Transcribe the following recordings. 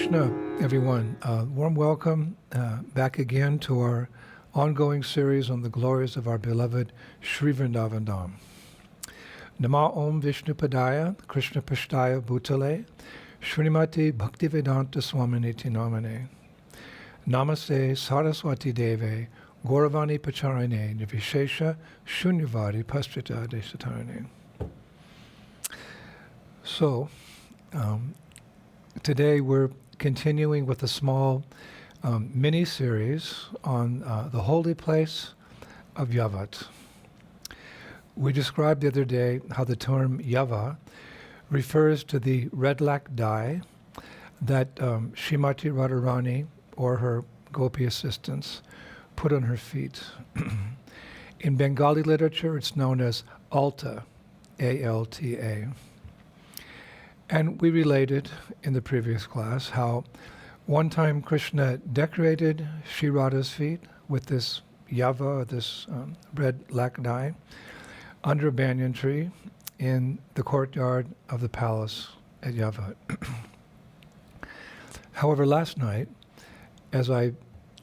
Krishna, everyone. Warm welcome back again to our ongoing series on the glories of our beloved Sri Vrindavan Dham. Nama Om Vishnu Padaya, Krishna Pashtaya Bhutale, Srimati Bhaktivedanta Swami Niti Namane. Namaste Saraswati Deve, Gauravani Pacharane, Nivishesha Shunyavadi Pastrita Desatarane. So, today we're continuing with a small mini-series on the holy place of Yavat. We described the other day how the term Yava refers to the red lac dye that Srimati Radharani or her gopi assistants put on her feet. In Bengali literature, it's known as Alta, A-L-T-A. And we related in the previous class how one time Krishna decorated Sri Radha's feet with this yava, this red lac dye, under a banyan tree in the courtyard of the palace at Yavat. However, last night, as I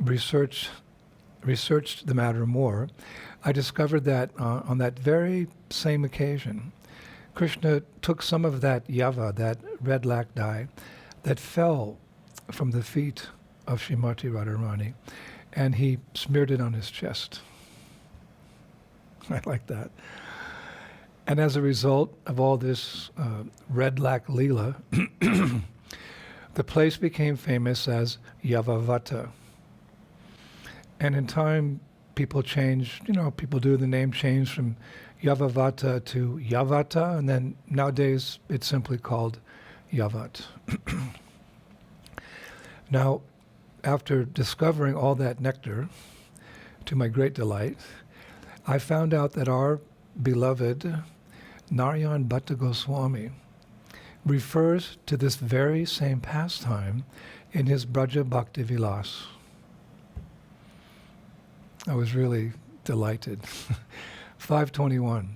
researched the matter more, I discovered that on that very same occasion, Krishna took some of that yava, that red lac dye, that fell from the feet of Srimati Radharani, and he smeared it on his chest. I like that. And as a result of all this red lac lila, the place became famous as Yavavata. And in time, people changed, people do the name change from Yavavata to Yavata, and then nowadays it's simply called Yavat. Now, after discovering all that nectar, to my great delight, I found out that our beloved Narayan Bhatta Goswami refers to this very same pastime in his Braja Bhakti Vilas. I was really delighted. 521.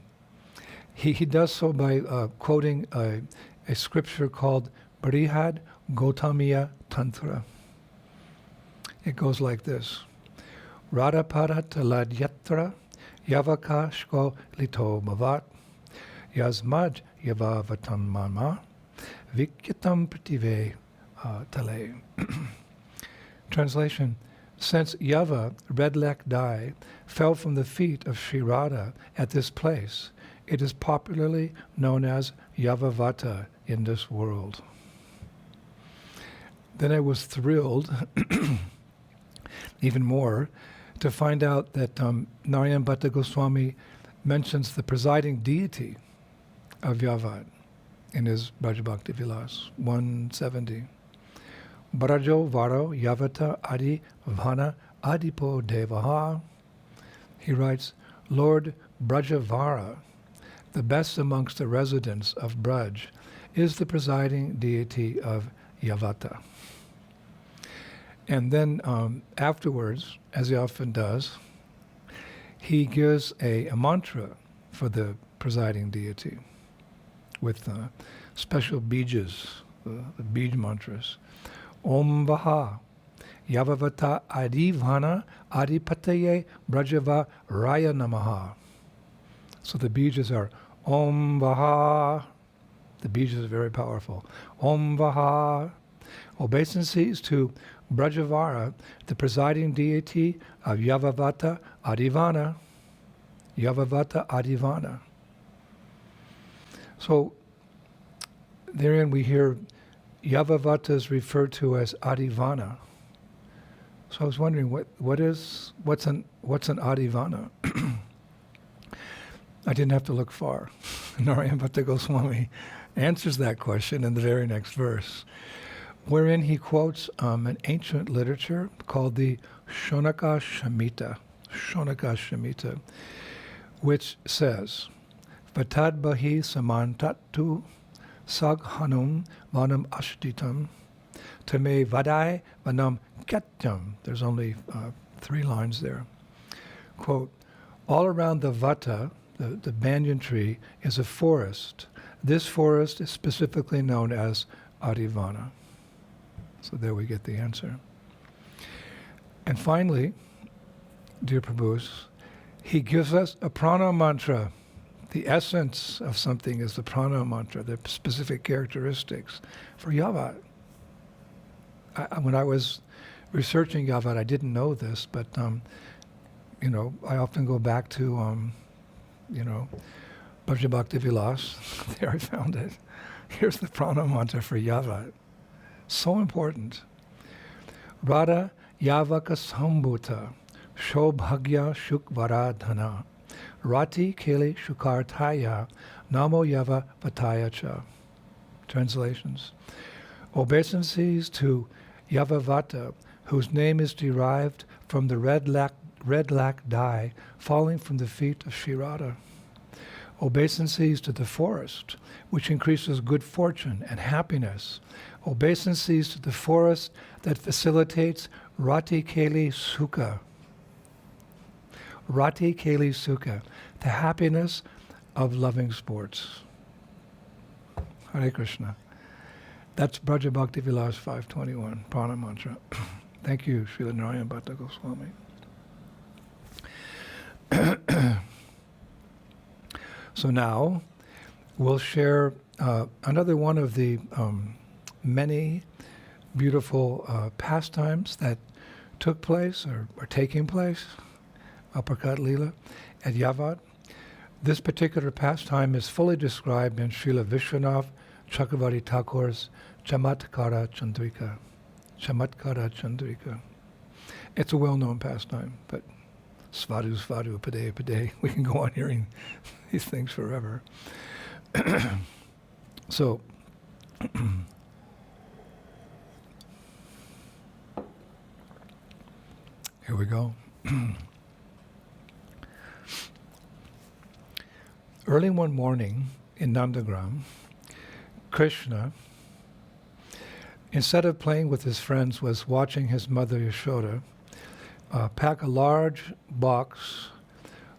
He does so by quoting a scripture called Brihad Gautamiya Tantra. It goes like this. Radha Parataladhyatra Yavaka Shko Lito Bhavat Yasmaj Yavavatam Mama Vikyatam Prative Tale. Translation. Since Yava, red lac dye, fell from the feet of Sri Radha at this place, it is popularly known as Yavavata in this world. Then I was thrilled, even more, to find out that Narayan Bhatta Goswami mentions the presiding deity of Yavat in his Braja Bhakti Vilas, 170. Brajo Varo Yavata Adi Vana Adipo Devaha. He writes, Lord Brajavara, the best amongst the residents of Braj, is the presiding deity of Yavata. And then afterwards, as he often does, he gives a mantra for the presiding deity with special bijas, the bij mantras. Om Vaha, Yavavata Adivana Adipataye Brajava Raya Namaha. So the bijas are Om Vaha. The bijas are very powerful. Om Vaha. Obeisances to Brajavara, the presiding deity of Yavavata Adivana. Yavavata Adivana. So therein we hear Yavavata is referred to as Adivana. So I was wondering what's an Adivana? I didn't have to look far. Narayan Bhatta Goswami answers that question in the very next verse, wherein he quotes an ancient literature called the Shonaka Shamita, which says, Vatad Bahi Samantatu Saghanum Vanam Ashtitam Tame Vadai Vanam Katyam. There's only 3 lines there. Quote, all around the Vata, the banyan tree, is a forest. This forest is specifically known as Adivana. So there we get the answer. And finally, dear Prabhus, he gives us a Prana Mantra. The essence of something is the Prana Mantra, the specific characteristics for Yavat. When I was researching Yavat, I didn't know this, but I often go back to Bhakti Bhakti Vilas. There I found it. Here's the Prana Mantra for Yavat. So important. Radha Yavaka Sambhuta Shobhagya Shukvaradhana Rati Keli Shukartaya Namo Yava Vataya Cha. Translations. Obeisances to Yavavata, whose name is derived from the red lac dye falling from the feet of Sri Radha. Obeisances to the forest, which increases good fortune and happiness. Obeisances to the forest that facilitates Rati Keli Sukha. Rati Keli Sukha, the happiness of loving sports. Hare Krishna. That's Braja Bhakti Vilas 521, Prana Mantra. Thank you, Srila Narayana Bhatta Goswami. So now we'll share another one of the many beautiful pastimes that took place or are taking place, Uppercut Leela, at Yavat. This particular pastime is fully described in Srila Vishwanath Chakravarti Thakur's Chamatkara Chandrika. Chamatkara Chandrika. It's a well-known pastime, but svadhu, svadhu, pade, pade. We can go on hearing these things forever. So, here we go. Early one morning in Nandagram, Krishna, instead of playing with his friends, was watching his mother Yashoda pack a large box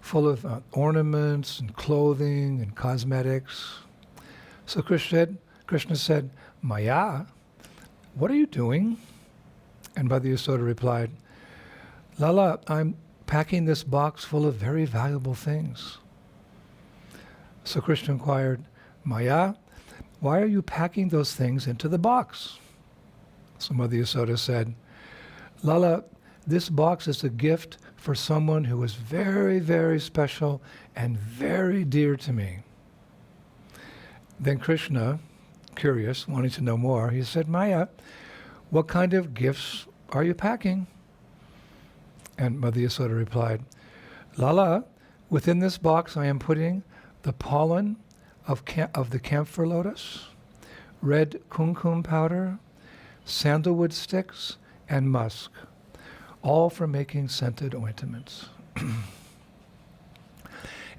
full of ornaments and clothing and cosmetics. So Krishna said, Maya, what are you doing? And Mother Yashoda replied, Lala, I'm packing this box full of very valuable things. So Krishna inquired, Maya, why are you packing those things into the box? So Mother Yashoda said, Lala, this box is a gift for someone who is very, very special and very dear to me. Then Krishna, curious, wanting to know more, he said, Maya, what kind of gifts are you packing? And Mother Yashoda replied, Lala, within this box I am putting the pollen of the camphor lotus, red kumkum powder, sandalwood sticks, and musk, all for making scented ointments.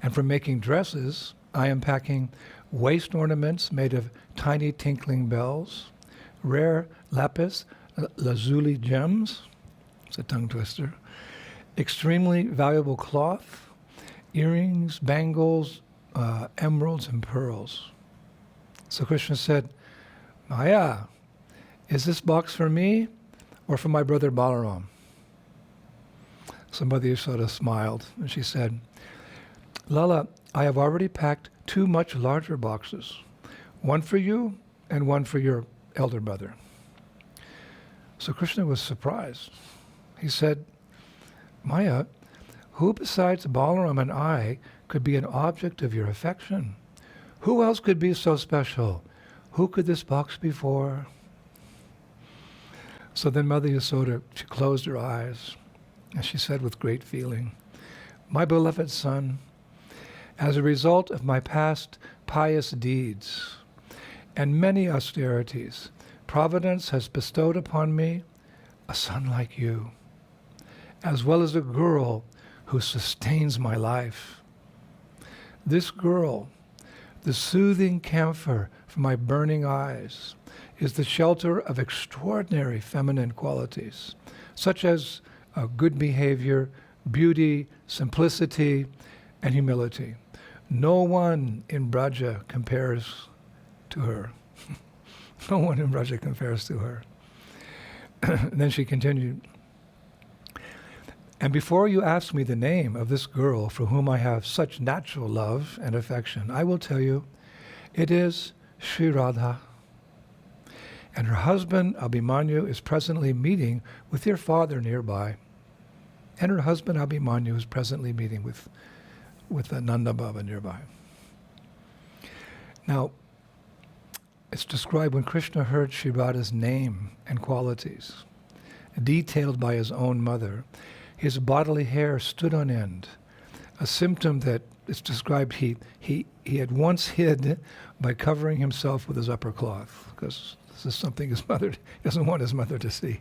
And for making dresses, I am packing waist ornaments made of tiny tinkling bells, rare lapis lazuli gems, it's a tongue twister, extremely valuable cloth, earrings, bangles, emeralds, and pearls. So Krishna said, Maya, is this box for me or for my brother Balaram? So Mother Yashoda smiled and she said, Lala, I have already packed 2 much larger boxes, one for you and one for your elder brother. So Krishna was surprised. He said, Maya, who besides Balaram and I could be an object of your affection? Who else could be so special? Who could this box be for? So then Mother Yashoda, she closed her eyes and she said with great feeling, my beloved son, as a result of my past pious deeds and many austerities, Providence has bestowed upon me a son like you, as well as a girl who sustains my life. This girl, the soothing camphor for my burning eyes, is the shelter of extraordinary feminine qualities, such as good behavior, beauty, simplicity, and humility. No one in Braja compares to her. No one in Braja compares to her. And then she continued, and before you ask me the name of this girl for whom I have such natural love and affection, I will tell you, it is Sri Radha. And her husband, Abhimanyu, is presently meeting with your father nearby. And her husband, Abhimanyu, is presently meeting with Nanda Baba nearby. Now, it's described when Krishna heard Sri Radha's name and qualities, detailed by his own mother, his bodily hair stood on end, a symptom that it's described he had once hid by covering himself with his upper cloth, because this is something he doesn't want his mother to see.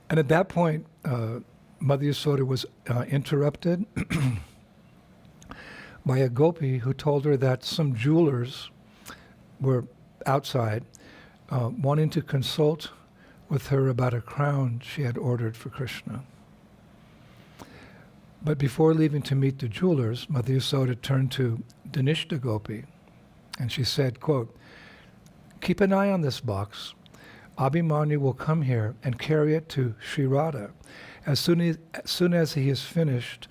And at that point, Mother Yasoda was interrupted by a gopi who told her that some jewelers were outside wanting to consult with her about a crown she had ordered for Krishna. But before leaving to meet the jewelers, Mother Yasoda turned to Dhanishta Gopi, and she said, quote, keep an eye on this box. Abhimanyu will come here and carry it to Sri Radha as soon as he is finished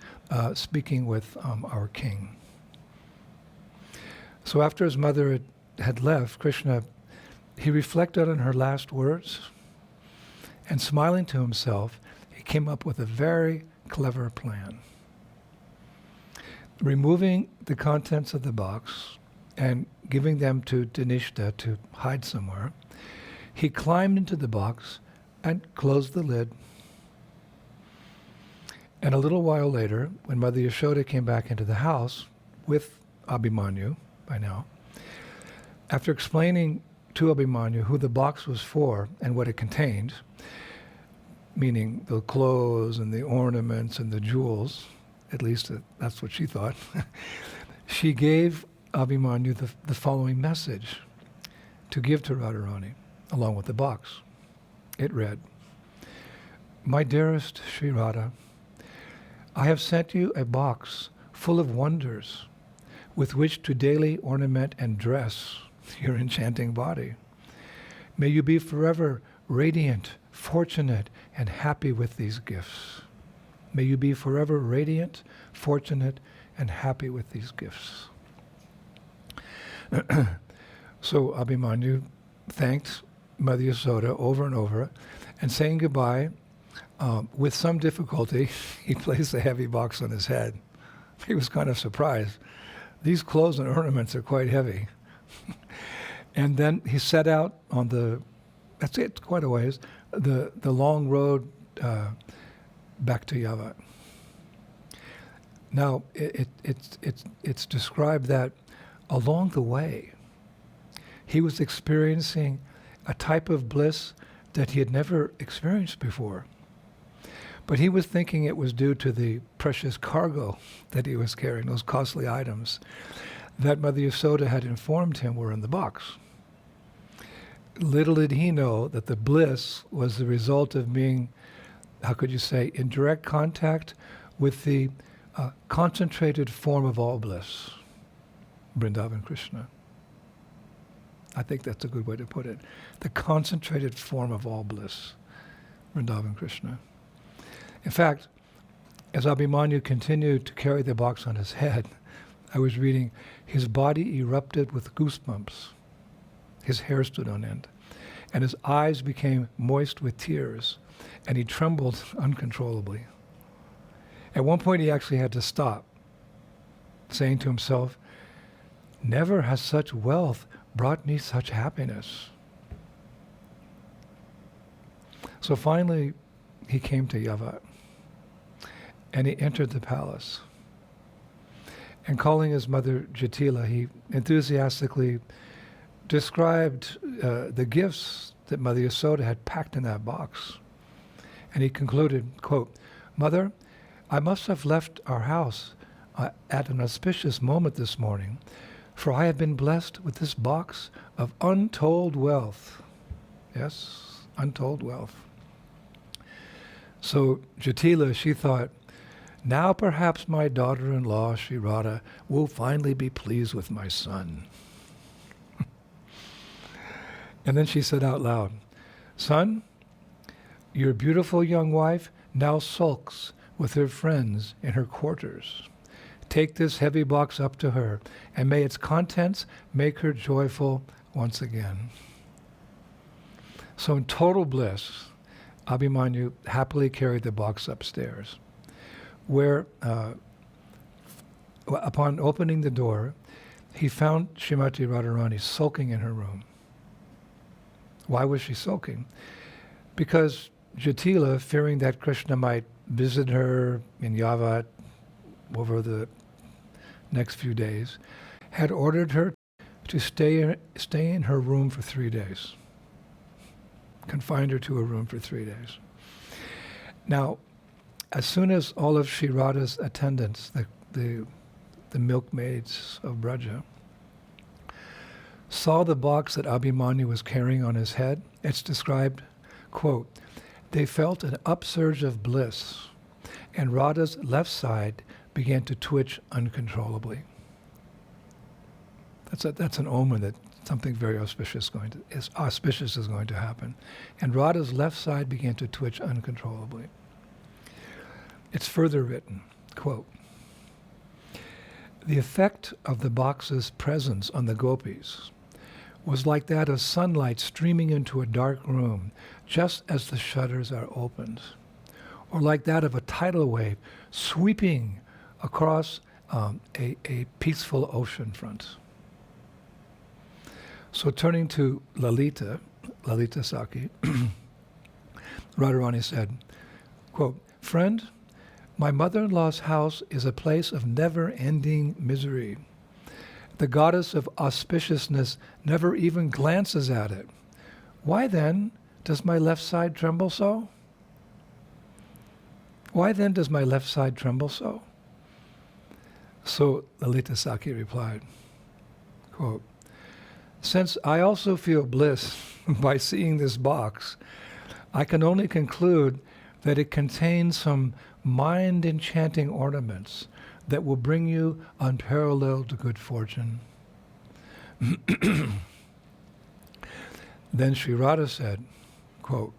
speaking with our king. So after his mother had left, Krishna, he reflected on her last words, and smiling to himself, he came up with a very clever plan. Removing the contents of the box and giving them to Dhanishta to hide somewhere, he climbed into the box and closed the lid. And a little while later, when Mother Yashoda came back into the house with Abhimanyu by now, after explaining to Abhimanyu who the box was for and what it contained, meaning the clothes and the ornaments and the jewels, at least that's what she thought, she gave Abhimanyu the following message to give to Radharani, along with the box. It read, my dearest Sri Radha, I have sent you a box full of wonders with which to daily ornament and dress your enchanting body. May you be forever radiant, fortunate, and happy with these gifts. May you be forever radiant, fortunate, and happy with these gifts. So Abhimanyu thanked Mother Yasoda over and over, and saying goodbye, with some difficulty, he placed the heavy box on his head. He was kind of surprised. These clothes and ornaments are quite heavy. And then he set out on that's it, quite a ways, the long road back to Yavat. Now, it's described that along the way, he was experiencing a type of bliss that he had never experienced before. But he was thinking it was due to the precious cargo that he was carrying, those costly items that Mother Yasoda had informed him were in the box. Little did he know that the bliss was the result of being, how could you say, in direct contact with the concentrated form of all bliss, Vrindavan Krishna. I think that's a good way to put it. The concentrated form of all bliss, Vrindavan Krishna. In fact, as Abhimanyu continued to carry the box on his head, I was reading, his body erupted with goosebumps. His hair stood on end, and his eyes became moist with tears, and he trembled uncontrollably. At one point, he actually had to stop, saying to himself, never has such wealth brought me such happiness. So finally, he came to Yavat, and he entered the palace. And calling his mother Jatila, he enthusiastically described the gifts that Mother Yasoda had packed in that box. And he concluded, quote, Mother, I must have left our house at an auspicious moment this morning, for I have been blessed with this box of untold wealth. Yes, untold wealth. So Jatila, she thought, now perhaps my daughter-in-law, Sri Radha, will finally be pleased with my son. And then she said out loud, Son, your beautiful young wife now sulks with her friends in her quarters. Take this heavy box up to her, and may its contents make her joyful once again. So in total bliss, Abhimanyu happily carried the box upstairs, where upon opening the door, he found Srimati Radharani sulking in her room. Why was she sulking? Because Jatila, fearing that Krishna might visit her in Yavat over the next few days, had ordered her to stay in her room for 3 days. Confined her to a room for 3 days. Now, as soon as all of Sri Radha's attendants, the milkmaids of Braja, saw the box that Abhimanyu was carrying on his head, it's described, quote, they felt an upsurge of bliss, and Radha's left side began to twitch uncontrollably. That's an omen that something very auspicious is going to happen. And Radha's left side began to twitch uncontrollably. It's further written, quote, the effect of the box's presence on the gopis was like that of sunlight streaming into a dark room just as the shutters are opened, or like that of a tidal wave sweeping across a peaceful ocean front. So turning to Lalita Saki, Radharani said, quote, friend, my mother-in-law's house is a place of never-ending misery. The goddess of auspiciousness never even glances at it. Why then does my left side tremble so? Why then does my left side tremble so? So Lalita Saki replied, quote, since I also feel bliss by seeing this box, I can only conclude that it contains some mind-enchanting ornaments that will bring you unparalleled good fortune. Then Sri Radha said, quote,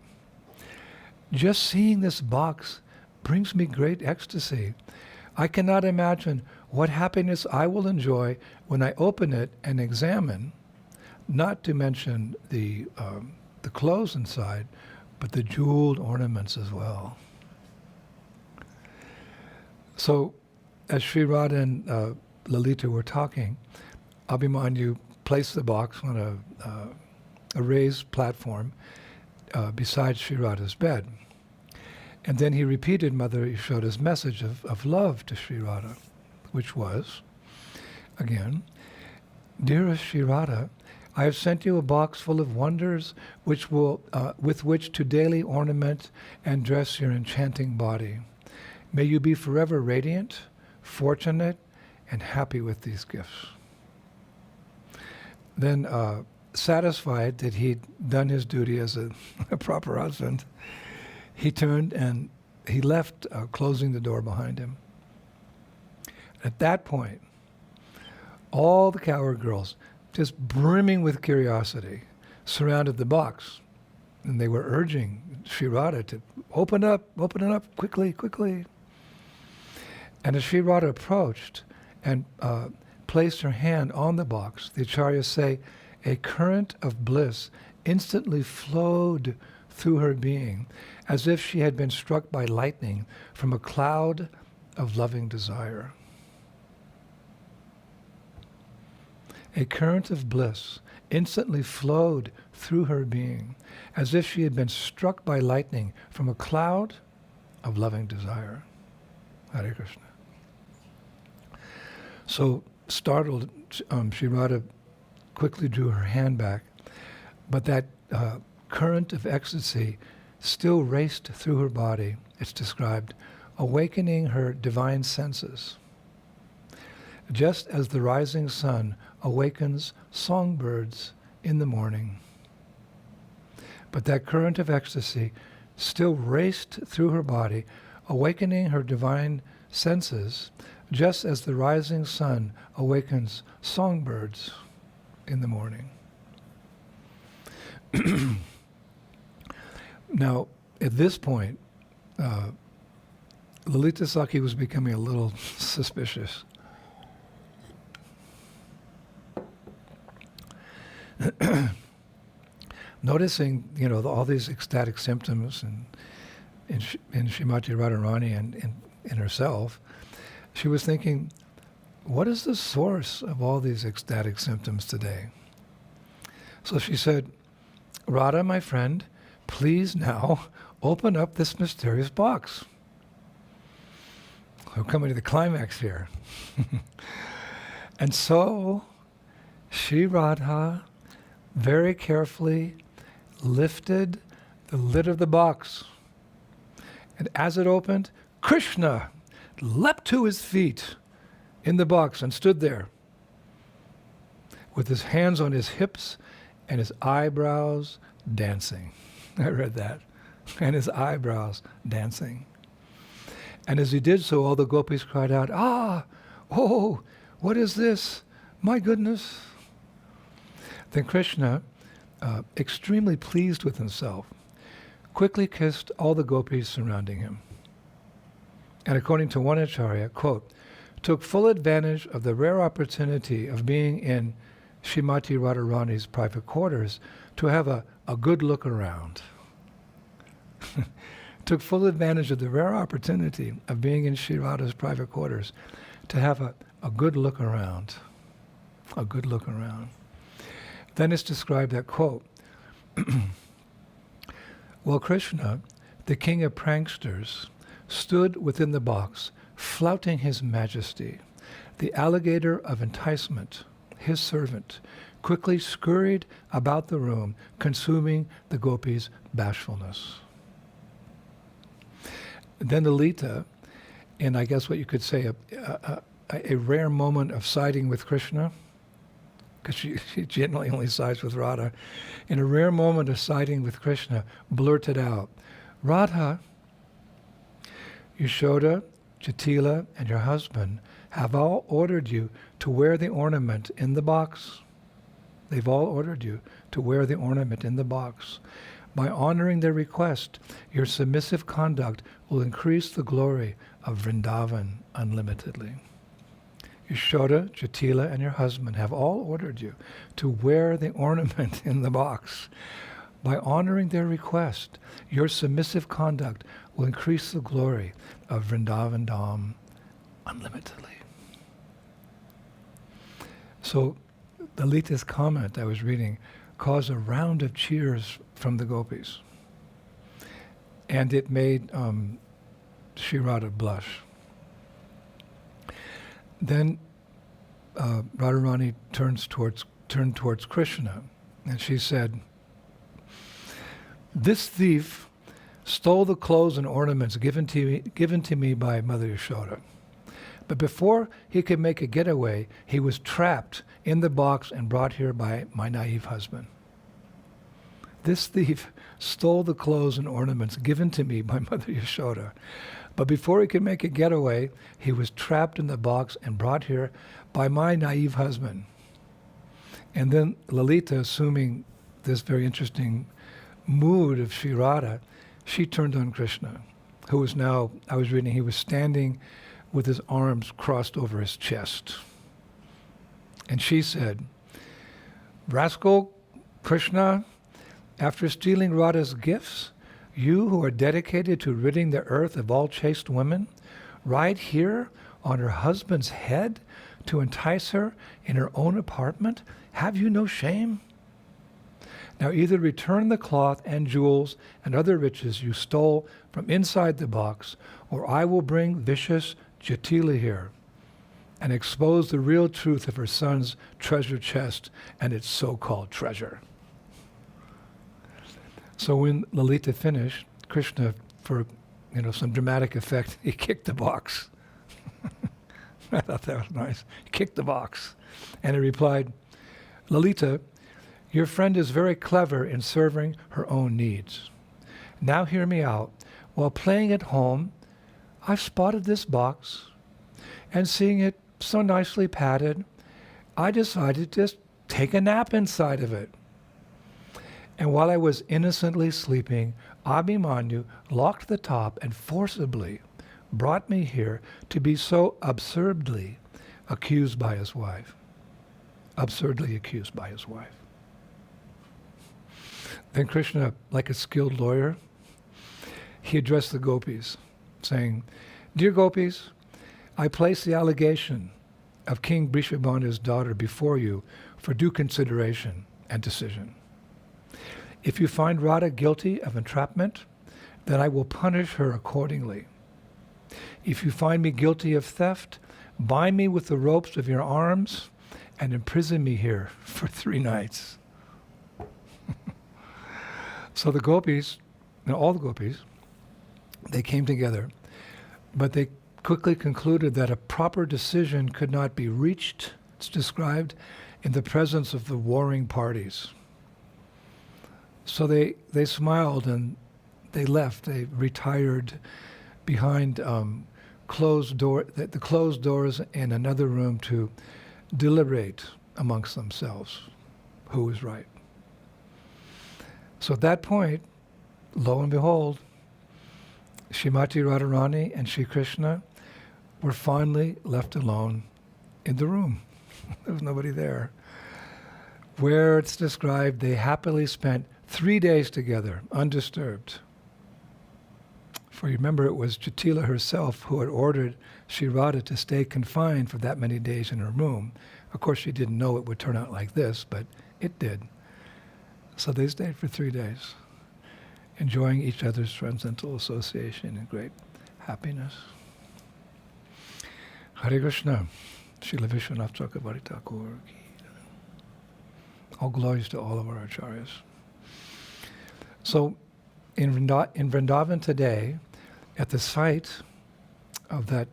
just seeing this box brings me great ecstasy. I cannot imagine what happiness I will enjoy when I open it and examine, not to mention the clothes inside, but the jeweled ornaments as well. So, as Sri Radha and Lalita were talking, Abhimanyu placed the box on a raised platform beside Sri Radha's bed. And then he repeated Mother Yashoda's message of love to Sri Radha, which was, again, dearest Sri Radha, I have sent you a box full of wonders with which to daily ornament and dress your enchanting body. May you be forever radiant, fortunate, and happy with these gifts. Then, satisfied that he'd done his duty as a proper husband, he turned and he left, closing the door behind him. At that point, all the cowherd girls, just brimming with curiosity, surrounded the box. And they were urging Sri Radha to open it up, quickly, quickly. And as Sri Radha approached and placed her hand on the box, the acharyas say, a current of bliss instantly flowed through her being, as if she had been struck by lightning from a cloud of loving desire. A current of bliss instantly flowed through her being, as if she had been struck by lightning from a cloud of loving desire. Hare Krishna. So, startled, Sri Radha quickly drew her hand back, but that current of ecstasy still raced through her body, it's described, awakening her divine senses. Just as the rising sun awakens songbirds in the morning. But that current of ecstasy still raced through her body, awakening her divine senses, just as the rising sun awakens songbirds in the morning. Now, at this point, Lalita Saki was becoming a little suspicious. Noticing, all these ecstatic symptoms in Srimati Radharani and in herself, she was thinking, what is the source of all these ecstatic symptoms today? So she said, Radha, my friend, please now open up this mysterious box. We're coming to the climax here. And so, Shri Radha very carefully lifted the lid of the box. And as it opened, Krishna leapt to his feet in the box and stood there with his hands on his hips and his eyebrows dancing. I read that. And his eyebrows dancing. And as he did so, all the gopis cried out, oh, what is this? My goodness. Then Krishna, extremely pleased with himself, quickly kissed all the gopis surrounding him. And according to one acharya, quote, took full advantage of the rare opportunity of being in Srimati Radharani's private quarters to have a good look around. Took full advantage of the rare opportunity of being in Sri Radha's private quarters to have a good look around. A good look around. Then it's described that, quote, while Krishna, the king of pranksters, stood within the box, flouting his majesty, the alligator of enticement, his servant, quickly scurried about the room, consuming the gopis' bashfulness. Then Lalita, in I guess what you could say a rare moment of siding with Krishna, because she generally only sides with Radha, in a rare moment of siding with Krishna, blurted out, Radha, Yashoda, Jatila, and your husband have all ordered you to wear the ornament in the box. They've all ordered you to wear the ornament in the box. By honoring their request, your submissive conduct will increase the glory of Vrindavan unlimitedly. Yashoda, Jatila, and your husband have all ordered you to wear the ornament in the box. By honoring their request, your submissive conduct will increase the glory of Vrindavan Dham unlimitedly. So, Lalita's comment I was reading caused a round of cheers from the gopis. And it made Sri Radha blush. Then Radharani turned towards Krishna, and she said, this thief stole the clothes and ornaments given to me by Mother Yashoda. But before he could make a getaway, he was trapped in the box and brought here by my naive husband. This thief stole the clothes and ornaments given to me by Mother Yashoda. But before he could make a getaway, he was trapped in the box and brought here by my naive husband. And then Lalita, assuming this very interesting mood of Sri Radha, she turned on Krishna, who was now, I was reading, he was standing with his arms crossed over his chest. And she said, rascal Krishna, after stealing Radha's gifts, you who are dedicated to ridding the earth of all chaste women, ride here on her husband's head to entice her in her own apartment? Have you no shame? Now either return the cloth and jewels and other riches you stole from inside the box, or I will bring vicious Jatila here and expose the real truth of her son's treasure chest and its so-called treasure. So when Lalita finished, Krishna, for some dramatic effect, he kicked the box. I thought that was nice. He kicked the box. And he replied, Lalita, your friend is very clever in serving her own needs. Now hear me out. While playing at home, I've spotted this box, and seeing it so nicely padded, I decided to just take a nap inside of it. And while I was innocently sleeping, Abhimanyu locked the top and forcibly brought me here to be so absurdly accused by his wife. Absurdly accused by his wife. Then Krishna, like a skilled lawyer, he addressed the gopis, saying, "Dear gopis, I place the allegation of King Brishabhanu's daughter before you for due consideration and decision. If you find Radha guilty of entrapment, then I will punish her accordingly. If you find me guilty of theft, bind me with the ropes of your arms and imprison me here for 3 nights." So the gopis, all the gopis, they came together, but they quickly concluded that a proper decision could not be reached, it's described, in the presence of the warring parties. So they smiled and they left. They retired behind the closed doors in another room to deliberate amongst themselves who was right. So at that point, lo and behold, Srimati Radharani and Sri Krishna were finally left alone in the room. There was nobody there. Where it's described, they happily spent 3 days together, undisturbed. For you remember, it was Jatila herself who had ordered Sri Radha to stay confined for that many days in her room. Of course, she didn't know it would turn out like this, but it did. So they stayed for 3 days, enjoying each other's transcendental association in great happiness. Hare Krishna, Srila Vishwanath Chakravarti Thakur ki. All glories to all of our acharyas. So in Vrindavan today, at the site of that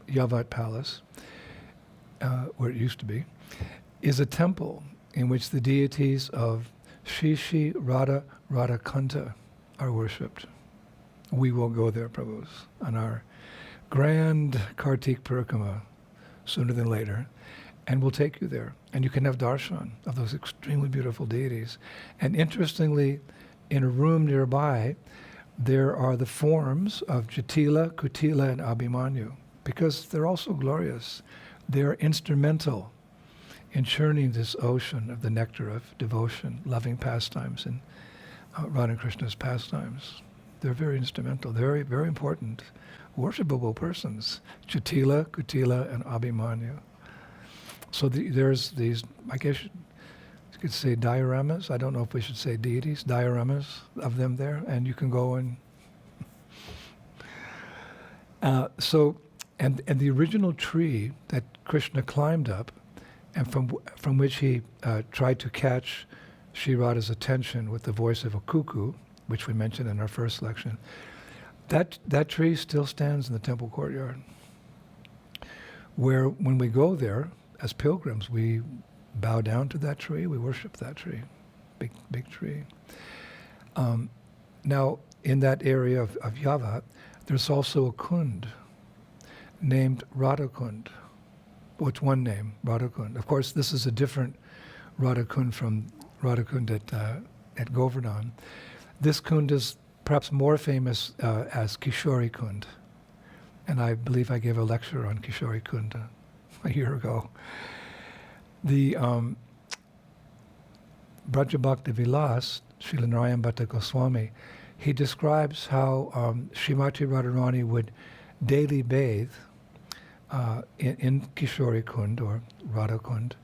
Yavat palace, where it used to be, is a temple in which the deities of Shri Shri Radha Radhakanta are worshipped. We will go there, Prabhus, on our grand Kartik Parikrama sooner than later, and we'll take you there. And you can have darshan of those extremely beautiful deities. And interestingly, in a room nearby, there are the forms of Jatila, Kutila, and Abhimanyu, because they're also glorious. They're instrumental in churning this ocean of the nectar of devotion, loving pastimes, and Radha and Krishna's pastimes. They're very instrumental, very, very important, worshipable persons, Jatila, Kutila, and Abhimanyu. So there's these, I guess you could say dioramas. I don't know if we should say deities, dioramas of them there, and you can go and... And the original tree that Krishna climbed up, and from which he tried to catch Sri Radha's attention with the voice of a cuckoo, which we mentioned in our first lection, that tree still stands in the temple courtyard, where when we go there as pilgrims, we bow down to that tree, we worship that tree, big tree. Now, in that area of Yavat, there's also a kund named Radhakund. Well, it's one name, Radhakund. Of course, this is a different Radhakund from Radhakund at Govardhan. This kund is perhaps more famous as Kishori Kund. And I believe I gave a lecture on Kishori Kund a year ago. The Brajabhakti Vilas, Srila Narayan Bhatta Goswami, he describes how Srimati Radharani would daily bathe in Kishori Kund or Radha Kund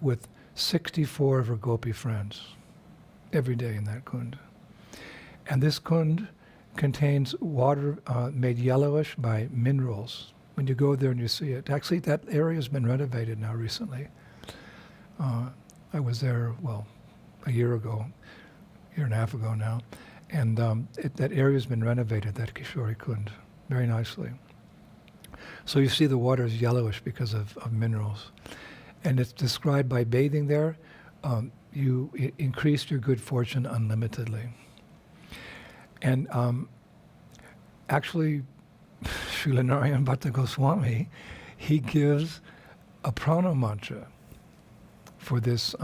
with 64 of her gopi friends every day in that kund. And this kund contains water made yellowish by minerals. When you go there and you see it, actually that area has been renovated now recently. I was there, a year and a half ago now, and that area has been renovated, that Kishori Kund, very nicely. So you see the water is yellowish because of minerals. And it's described by bathing there, you increase your good fortune unlimitedly. And actually, Srila Narayan Bhatta Goswami, he gives a Prana Mantra for this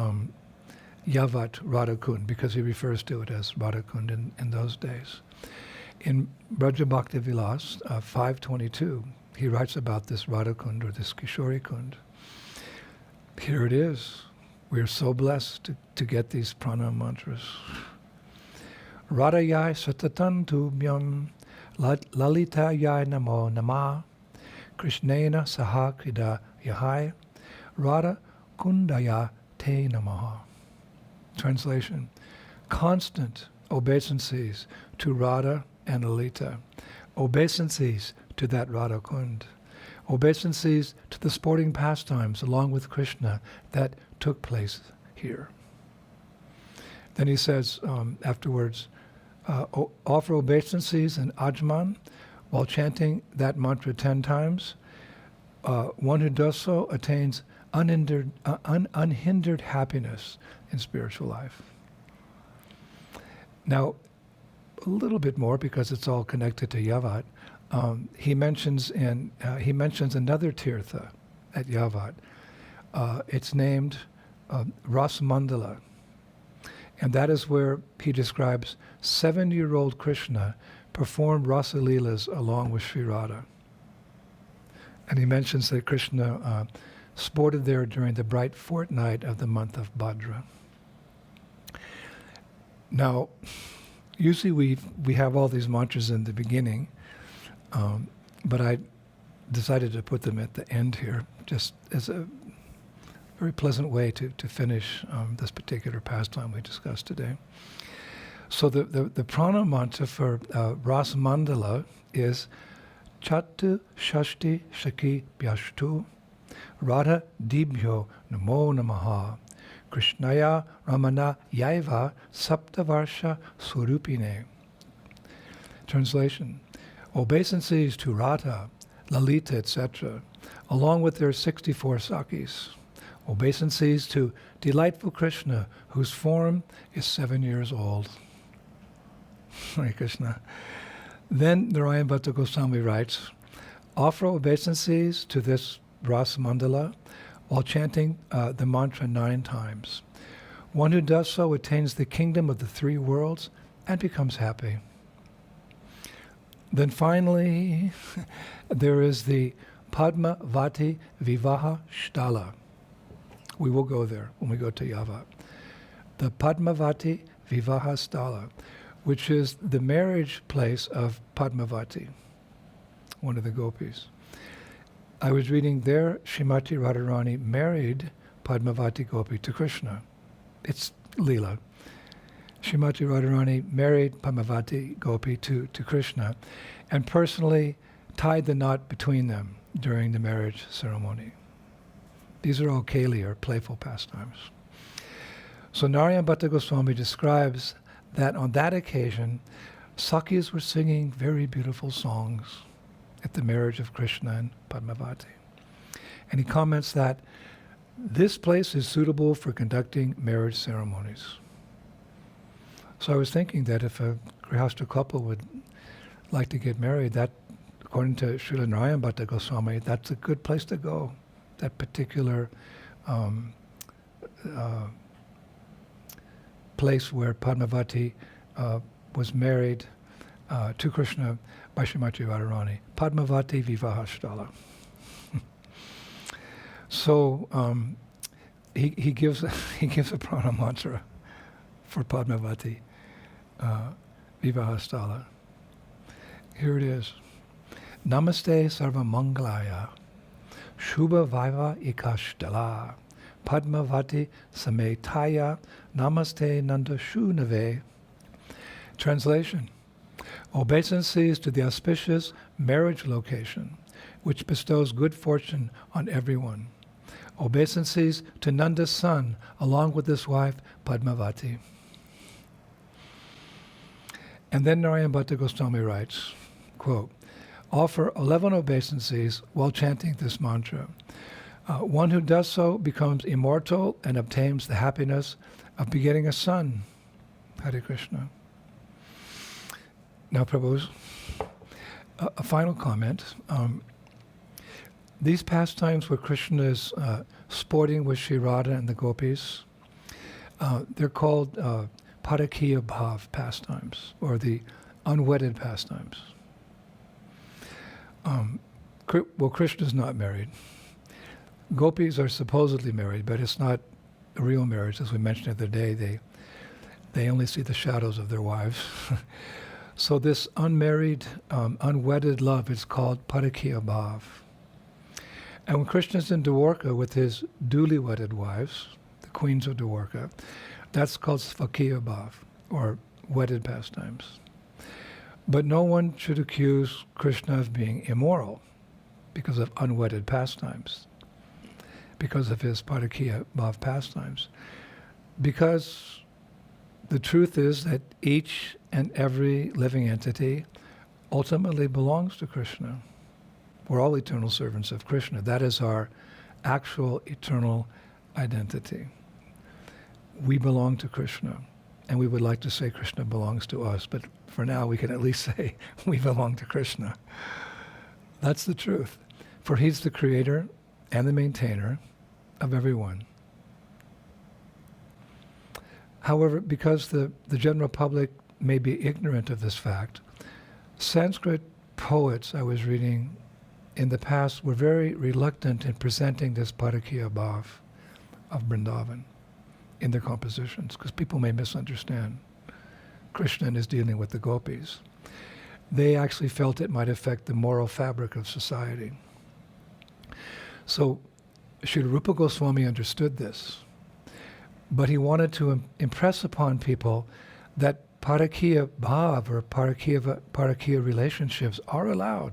Yavat Radhakund, because he refers to it as Radhakund in those days. In Braja Bhakti Vilas 522, he writes about this Radhakund, or this Kishori Kund. Here it is. We are so blessed to get these prana mantras. Radhayai satatan tubhyam lalitayai namo nama krishnena saha krida yahai radha kundaya te namaha. Translation: constant obeisances to Radha and Lalita, obeisances to that Radha Kund, obeisances to the sporting pastimes along with Krishna that took place here. Then he says afterwards, offer obeisances in Ajman while chanting that mantra 10 times. One who does so attains unhindered happiness in spiritual life. Now, a little bit more, because it's all connected to Yavat. He mentions another tirtha at Yavat. It's named Ras Mandala, and that is where he describes 7-year-old Krishna performed Rasa lilas along with Sri Radha. And he mentions that Krishna sported there during the bright fortnight of the month of Bhadra. Now, usually we have all these mantras in the beginning, but I decided to put them at the end here, just as a very pleasant way to finish this particular pastime we discussed today. So the Prana Mantra for Ras Mandala is Chatu Shashti Shaki Byashtu Radha Dibhyo Namo Namaha Krishnaya Ramana Yaiva Saptavarsha Surupine. Translation: obeisances to Radha, Lalita, etc., along with their 64 Sakis. Obeisances to delightful Krishna, whose form is 7 years old. Hare Krishna. Then Narayan Bhatta Goswami writes, offer obeisances to this Ras Mandala while chanting the mantra 9 times. One who does so attains the kingdom of the 3 worlds and becomes happy. Then finally, there is the Padmavati Vivaha Shtala. We will go there when we go to Yavat. The Padmavati Vivaha Stala, which is the marriage place of Padmavati, one of the gopis. I was reading there, Srimati Radharani married Padmavati Gopi to Krishna. It's lila. Srimati Radharani married Padmavati Gopi to Krishna and personally tied the knot between them during the marriage ceremony. These are all keli, or playful pastimes. So Narayan Bhatta Goswami describes that on that occasion, Sakis were singing very beautiful songs at the marriage of Krishna and Padmavati. And he comments that this place is suitable for conducting marriage ceremonies. So I was thinking that if a Grihastha couple would like to get married, that, according to Srila Narayan Bhatta Goswami, that's a good place to go. That particular place where Padmavati was married to Krishna by Srimati Radharani. Padmavati Vivahashtala. So he gives a prana mantra for Padmavati Vivahastala. Here it is. Namaste Sarva Mangalaya Shubha Vaiva Ikashtala Padmavati Sametaya Namaste Nanda Shunave. Translation: obeisances to the auspicious marriage location, which bestows good fortune on everyone. Obeisances to Nanda's son, along with his wife Padmavati. And then Narayan Bhatta Goswami writes, quote, offer 11 obeisances while chanting this mantra. One who does so becomes immortal and obtains the happiness of begetting a son. Hare Krishna. Now, Prabhus, a final comment. These pastimes where Krishna is sporting with Sri Radha and the gopis, They're called Parakiya Bhav pastimes, or the unwedded pastimes. Well, Krishna's not married. Gopis are supposedly married, but it's not a real marriage. As we mentioned the other day, they only see the shadows of their wives. So this unmarried, unwedded love is called Parakiya Bhav. And when Krishna's in Dwarka with his duly wedded wives, the queens of Dwarka, that's called Svakiya Bhav, or wedded pastimes. But no one should accuse Krishna of being immoral because of unwedded pastimes, because of his Parakiya Bhav pastimes. Because the truth is that each and every living entity ultimately belongs to Krishna. We're all eternal servants of Krishna. That is our actual eternal identity. We belong to Krishna, and we would like to say Krishna belongs to us, but for now we can at least say we belong to Krishna. That's the truth, for he's the creator and the maintainer of everyone. However, because the general public may be ignorant of this fact, Sanskrit poets I was reading in the past were very reluctant in presenting this Parakiya Bhav of Vrindavan in their compositions, because people may misunderstand. Krishna is dealing with the gopis. They actually felt it might affect the moral fabric of society. So Srila Rupa Goswami understood this, but he wanted to impress upon people that Parakiya Bhav, or Parakiya relationships, are allowed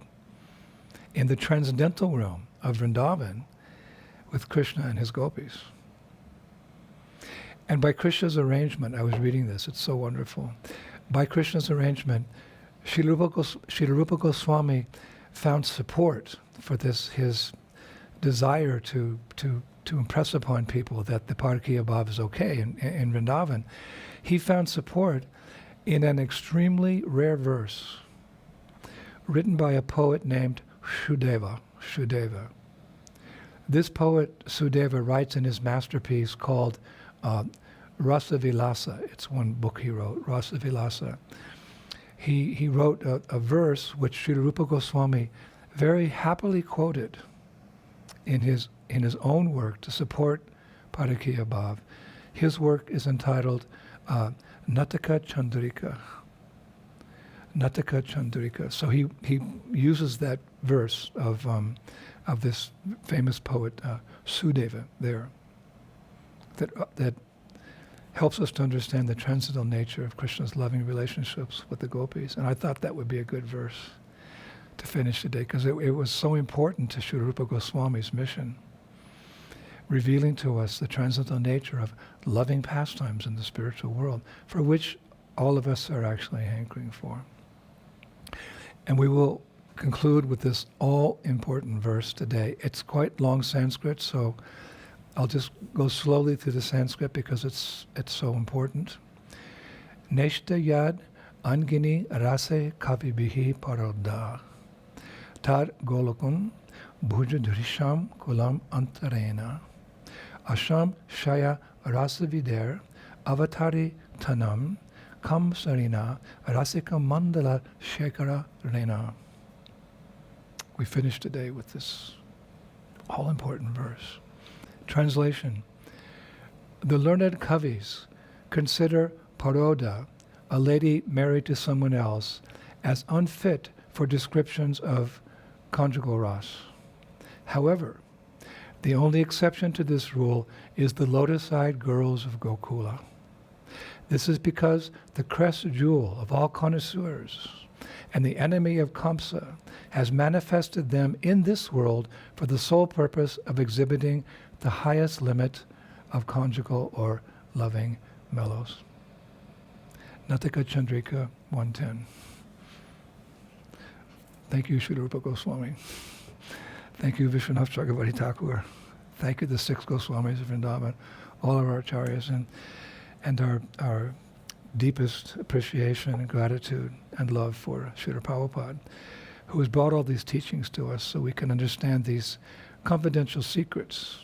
in the transcendental realm of Vrindavan with Krishna and his gopis. And by Krishna's arrangement, I was reading this, it's so wonderful. By Krishna's arrangement, Srila Rupa Goswami found support for this, his desire to impress upon people that the Parakiya Bhav is okay in Vrindavan. He found support in an extremely rare verse written by a poet named Shudeva. This poet, Sudeva, writes in his masterpiece called Rasa Vilasa. It's one book he wrote, Rasa Vilasa. He wrote a verse which Srila Rupa Goswami very happily quoted in his own work to support Parakiya Bhav. His work is entitled Nataka Chandrika. Nataka Chandrika. So he uses that verse of this famous poet Sudeva there, that helps us to understand the transcendental nature of Krishna's loving relationships with the gopis. And I thought that would be a good verse to finish today, because it was so important to Srila Rupa Goswami's mission, revealing to us the transcendental nature of loving pastimes in the spiritual world, for which all of us are actually hankering for. And we will conclude with this all-important verse today. It's quite long Sanskrit, so I'll just go slowly through the Sanskrit because it's so important. Neshta yad angini rase kavibihi parodda tar golokun bhujadrisham kulam antarena asham shaya rasavider avatari tanam kam sarina rasika mandala shekara rena. We finish today with this all-important verse. Translation: the learned Kavis consider Paroda, a lady married to someone else, as unfit for descriptions of conjugal ras. However, the only exception to this rule is the lotus-eyed girls of Gokula. This is because the crest jewel of all connoisseurs and the enemy of Kamsa has manifested them in this world for the sole purpose of exhibiting the highest limit of conjugal or loving mellows. Nataka Chandrika 110. Thank you, Srila Rupa Goswami. Thank you, Vishwanath Chakravarti Thakur. Thank you, the six Goswamis of Vrindavan, all of our acharyas, and our deepest appreciation and gratitude and love for Srila Prabhupada, who has brought all these teachings to us so we can understand these confidential secrets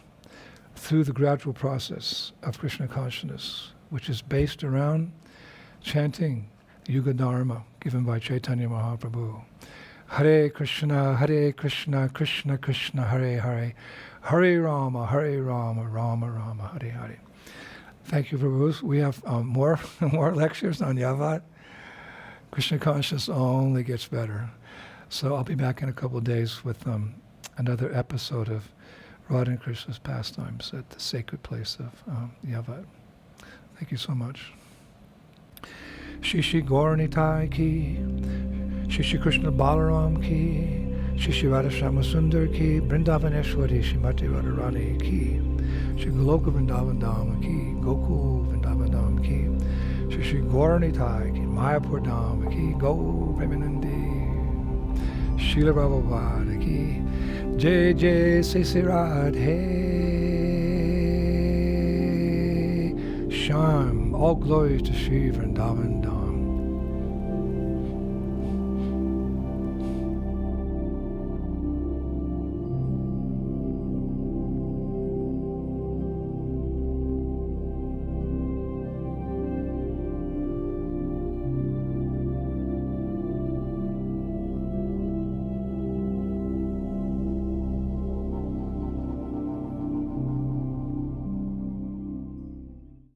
through the gradual process of Krishna consciousness, which is based around chanting Yuga Dharma given by Chaitanya Mahaprabhu. Hare Krishna, Krishna Krishna, Hare Hare, Hare Rama, Rama Rama, Hare Hare. Thank you, Prabhu. We have more lectures on Yavat. Krishna consciousness only gets better. So I'll be back in a couple of days with another episode of Radha and Krishna's pastimes at the sacred place of Yavat. Thank you so much. Shishi Gauranitai ki, Shishi Krishna Balaram ki, Shishi Radha Shama Sundar ki, Vrindavaneshwari Srimati Radharani ki, Shri Goloka Vrindavan Dham ki, Gokul Vrindavan Dham ki, Shishi Gauranitai ki, Mayapur Dham ki, Go Premanandi, Srila Prabhupada ki, Jai Jai Sri Radhe. Sham, all glory to Shri Vrindavan Dham.